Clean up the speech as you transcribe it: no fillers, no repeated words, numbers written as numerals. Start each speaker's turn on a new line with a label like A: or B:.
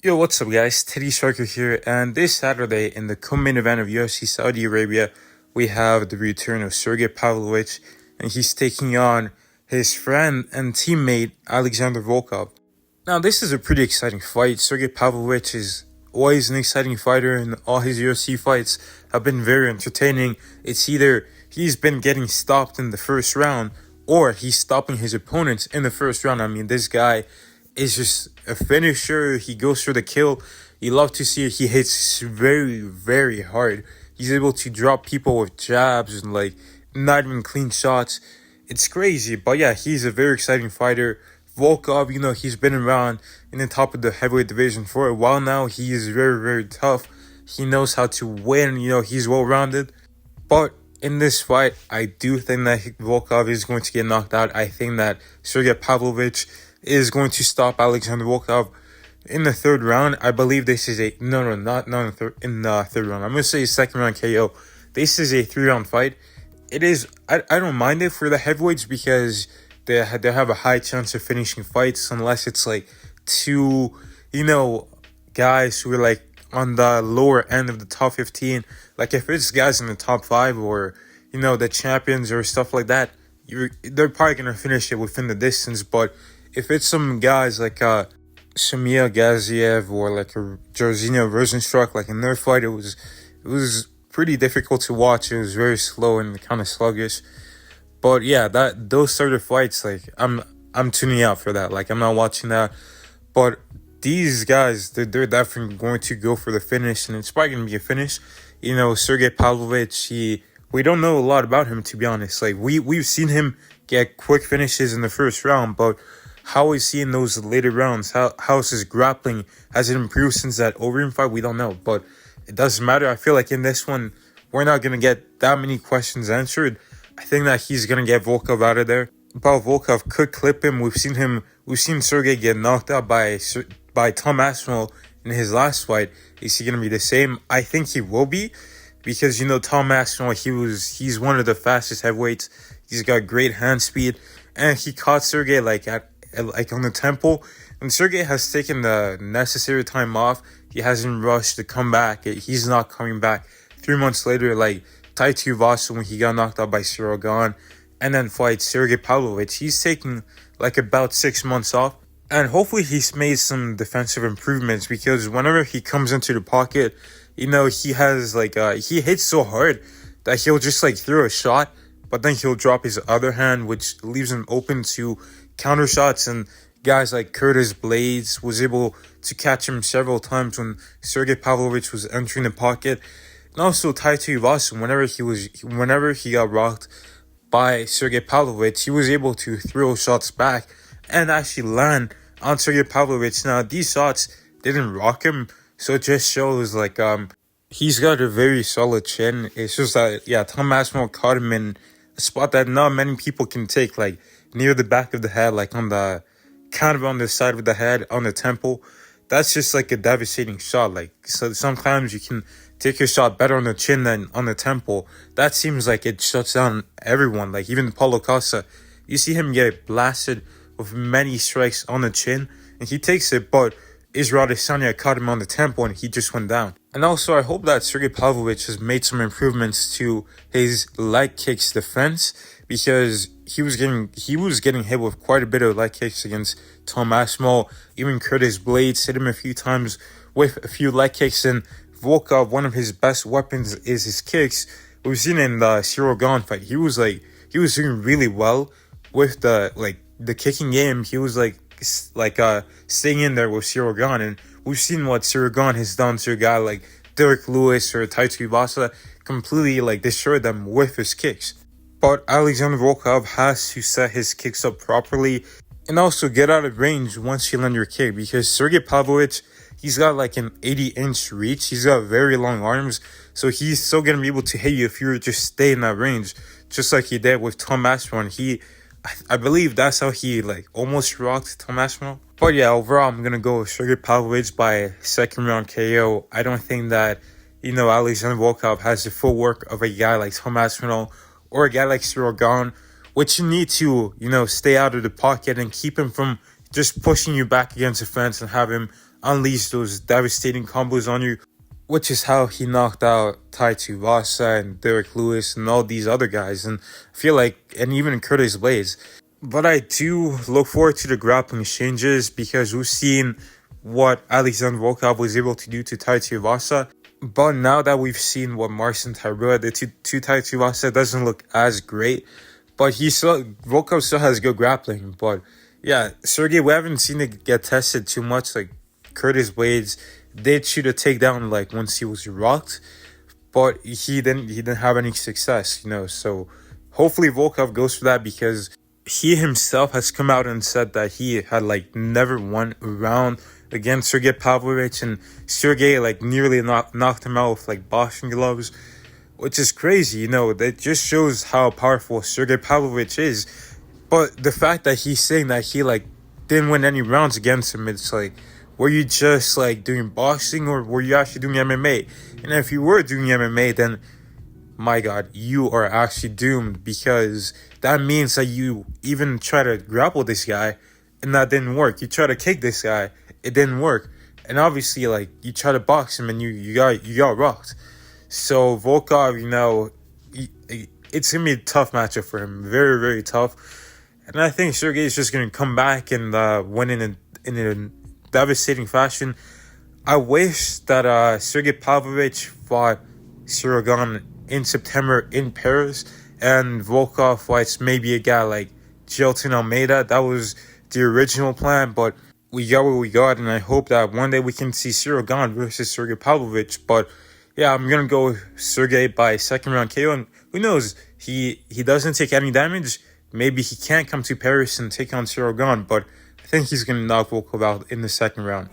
A: Yo, what's up, guys? Teddy Striker here, and this Saturday in the co-main event of UFC Saudi Arabia, we have the return of Sergei Pavlovich, and he's taking on his friend and teammate Alexander Volkov. Now, this is a pretty exciting fight. Sergei Pavlovich is always an exciting fighter, and all his UFC fights have been very entertaining. It's either he's been getting stopped in the first round, or he's stopping his opponents in the first round. I mean, this guy is just a finisher. He goes for the kill. You love to see it. He hits very, very hard. He's able to drop people with jabs and not even clean shots. It's crazy. But yeah, he's a very exciting fighter. Volkov, he's been around in the top of the heavyweight division for a while now. He is very, very tough. He knows how to win. He's well-rounded. But in this fight, I do think that Volkov is going to get knocked out. I think that Sergei Pavlovich is going to stop Alexander Volkov in the third round. I believe this is not in the third round. I'm going to say second round KO. This is a 3-round fight. It is, I don't mind it for the heavyweights because they have a high chance of finishing fights unless it's two, guys who are on the lower end of the top 15. Like if it's guys in the top 5 or, the champions or stuff like that, they're probably going to finish it within the distance. But if it's some guys like Shamil Gaziev or a Jairzinho Rosenstruck, in their fight, it was pretty difficult to watch. It was very slow and kind of sluggish. But yeah, those sort of fights, I'm tuning out for that. I'm not watching that. But these guys, they're definitely going to go for the finish, and it's probably going to be a finish. Sergei Pavlovich, we don't know a lot about him, to be honest. We've seen him get quick finishes in the first round, but how is he in those later rounds? How's his grappling? Has it improved since that Overeem fight? We don't know, but it doesn't matter. I feel like in this one, we're not going to get that many questions answered. I think that he's going to get Volkov out of there. But Volkov could clip him. We've seen Sergei get knocked out by Tom Aspinall in his last fight. Is he going to be the same? I think he will be, because Tom Aspinall, he's one of the fastest heavyweights. He's got great hand speed, and he caught Sergei on the temple. And Sergei has taken the necessary time off. He hasn't rushed to come back. He's not coming back 3 months later Tai Tuivasa when he got knocked out by Cyril Gahn, and then fights Sergei Pavlovich. He's taking about 6 months off, and hopefully he's made some defensive improvements, because whenever he comes into the pocket, he has he hits so hard that he'll just throw a shot, but then he'll drop his other hand, which leaves him open to counter shots. And guys like Curtis Blades was able to catch him several times when Sergei Pavlovich was entering the pocket. And also Tai Tuivasa, whenever he got rocked by Sergei Pavlovich, he was able to throw shots back and actually land on Sergei Pavlovich. Now, these shots didn't rock him, so it just shows he's got a very solid chin. It's just that, Tom Aspinall caught him in a spot that not many people can take, near the back of the head, on the kind of on the side of the head, on the temple. That's just a devastating shot. So sometimes you can take your shot better on the chin than on the temple. That seems like it shuts down everyone. Even Paulo Costa, you see him get blasted with many strikes on the chin, and he takes it, but Israel Adesanya caught him on the temple and he just went down. And also, I hope that Sergei Pavlovich has made some improvements to his leg kicks defense, because he was getting hit with quite a bit of leg kicks against Tom Aspinall. Even Curtis Blades hit him a few times with a few leg kicks, and Volkov, one of his best weapons is his kicks. We've seen in the Cyril Gahn fight, he was doing really well with the kicking game. He was staying in there with Cyril Gahn, and we've seen what Cyril Gahn has done to a guy like Derek Lewis or Tai Tuivasa, completely destroyed them with his kicks. But Alexander Volkov has to set his kicks up properly and also get out of range once you land your kick, because Sergei Pavlovich, he's got an 80-inch reach. He's got very long arms, so he's still going to be able to hit you if you just stay in that range, just like he did with Tom Aspinall. I believe that's how he almost rocked Tom Aspinall. But yeah, overall, I'm going to go with Sergei Pavlovich by second round KO. I don't think that, Alexander Volkov has the full work of a guy like Tom Aspinall or a guy like Cyril Gahn, which you need to, stay out of the pocket and keep him from just pushing you back against the fence and have him unleash those devastating combos on you, which is how he knocked out Tai Tuivasa and Derek Lewis and all these other guys. And I feel like, and even Curtis Blades. But I do look forward to the grappling exchanges because we've seen what Alexander Volkov was able to do to Tai Tuivasa. But now that we've seen what Marcin Tybura did to Tai Tuivasa, doesn't look as great. But Volkov still has good grappling. But yeah, Sergei, we haven't seen it get tested too much. Like Curtis Blades did shoot a takedown like once he was rocked, but he didn't have any success, So hopefully Volkov goes for that because he himself has come out and said that he had like never won a round against Sergei Pavlovich, and Sergei like nearly knocked him out with like boxing gloves, which is crazy. That just shows how powerful Sergei Pavlovich is. But the fact that he's saying that he like didn't win any rounds against him, it's like, were you just like doing boxing or were you actually doing MMA? And if you were doing MMA, then my God, you are actually doomed, because that means that you even try to grapple this guy and that didn't work. You try to kick this guy, it didn't work. And obviously, like, you try to box him and you got rocked. So Volkov, it's gonna be a tough matchup for him, very, very tough. And I think Sergei is just gonna come back and win in a devastating fashion. I wish that Sergei Pavlovich fought Cyril Gane in September in Paris, and Volkov fights maybe a guy like Gelton Almeida. That was the original plan, but we got what we got, and I hope that one day we can see Cyril Gane versus Sergei Pavlovich. But yeah, I'm gonna go Sergei by second round KO, and who knows, he doesn't take any damage. Maybe he can't come to Paris and take on Cyril Gane, but I think he's gonna knock Volkov out in the second round.